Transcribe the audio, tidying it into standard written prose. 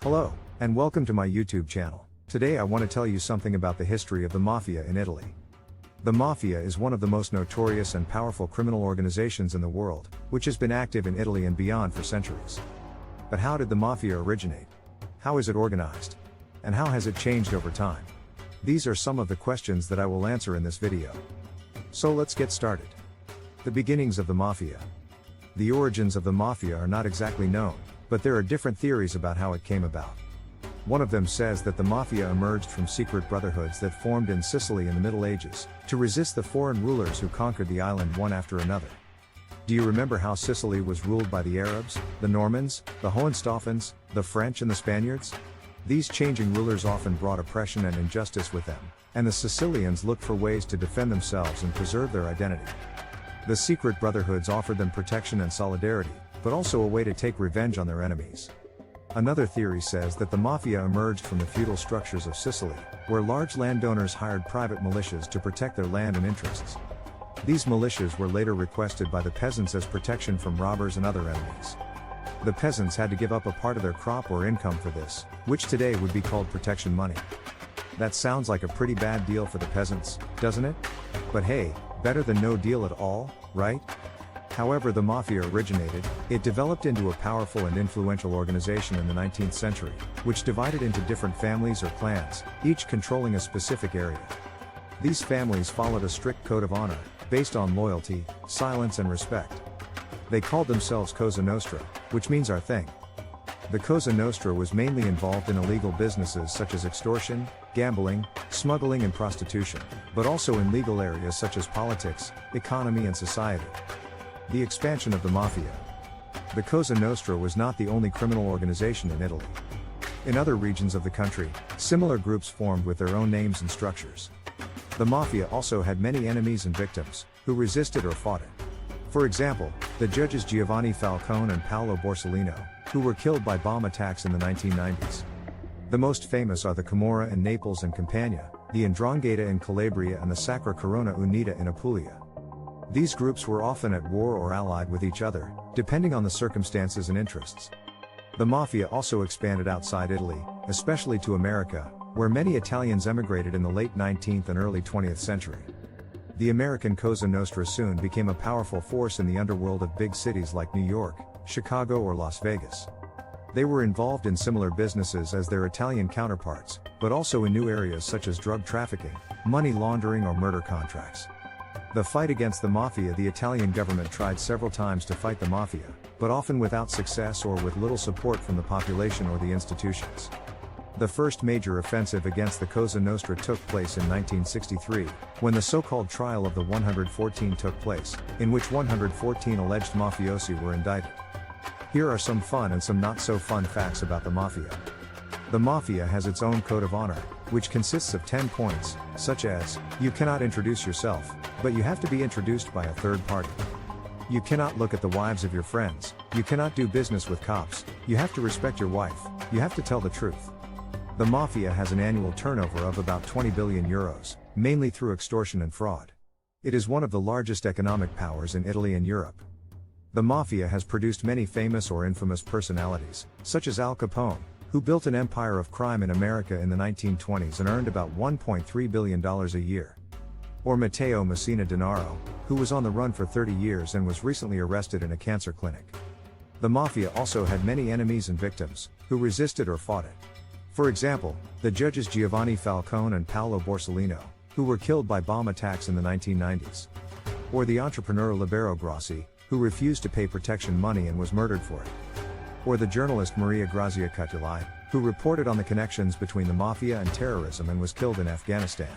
Hello, and welcome to my YouTube channel. Today I want to tell you something about the history of the Mafia in Italy. The Mafia is one of the most notorious and powerful criminal organizations in the world, which has been active in Italy and beyond for centuries. But how did the Mafia originate? How is it organized? And how has it changed over time? These are some of the questions that I will answer in this video. So let's get started. The beginnings of the Mafia. The origins of the Mafia are not exactly known, but there are different theories about how it came about. One of them says that the Mafia emerged from secret brotherhoods that formed in Sicily in the Middle Ages, to resist the foreign rulers who conquered the island one after another. Do you remember how Sicily was ruled by the Arabs, the Normans, the Hohenstaufens, the French and the Spaniards? These changing rulers often brought oppression and injustice with them, and the Sicilians looked for ways to defend themselves and preserve their identity. The secret brotherhoods offered them protection and solidarity, but also a way to take revenge on their enemies. Another theory says that the Mafia emerged from the feudal structures of Sicily, where large landowners hired private militias to protect their land and interests. These militias were later requested by the peasants as protection from robbers and other enemies. The peasants had to give up a part of their crop or income for this, which today would be called protection money. That sounds like a pretty bad deal for the peasants, doesn't it? But hey, better than no deal at all, right? However the Mafia originated, it developed into a powerful and influential organization in the 19th century, which divided into different families or clans, each controlling a specific area. These families followed a strict code of honor, based on loyalty, silence and respect. They called themselves Cosa Nostra, which means our thing. The Cosa Nostra was mainly involved in illegal businesses such as extortion, gambling, smuggling and prostitution, but also in legal areas such as politics, economy and society. The expansion of the Mafia. The Cosa Nostra was not the only criminal organization in Italy. In other regions of the country, similar groups formed with their own names and structures. The Mafia also had many enemies and victims, who resisted or fought it. For example, the judges Giovanni Falcone and Paolo Borsellino, who were killed by bomb attacks in the 1990s. The most famous are the Camorra in Naples and Campania, the 'Ndrangheta in Calabria and the Sacra Corona Unita in Apulia. These groups were often at war or allied with each other, depending on the circumstances and interests. The Mafia also expanded outside Italy, especially to America, where many Italians emigrated in the late 19th and early 20th century. The American Cosa Nostra soon became a powerful force in the underworld of big cities like New York, Chicago or Las Vegas. They were involved in similar businesses as their Italian counterparts, but also in new areas such as drug trafficking, money laundering or murder contracts. The fight against the Mafia. The Italian government tried several times to fight the Mafia, but often without success or with little support from the population or the institutions. The first major offensive against the Cosa Nostra took place in 1963, when the so-called trial of the 114 took place, in which 114 alleged mafiosi were indicted. Here are some fun and some not so fun facts about the Mafia. The Mafia has its own code of honor, which consists of 10 points, such as, you cannot introduce yourself, but you have to be introduced by a third party. You cannot look at the wives of your friends, you cannot do business with cops, you have to respect your wife, you have to tell the truth. The Mafia has an annual turnover of about 20 billion euros, mainly through extortion and fraud. It is one of the largest economic powers in Italy and Europe. The Mafia has produced many famous or infamous personalities, such as Al Capone, who built an empire of crime in America in the 1920s and earned about $1.3 billion a year. Or Matteo Messina Denaro, who was on the run for 30 years and was recently arrested in a cancer clinic. The Mafia also had many enemies and victims, who resisted or fought it. For example, the judges Giovanni Falcone and Paolo Borsellino, who were killed by bomb attacks in the 1990s. Or the entrepreneur Libero Grassi, who refused to pay protection money and was murdered for it. Or the journalist Maria Grazia Cutulai, who reported on the connections between the Mafia and terrorism and was killed in Afghanistan.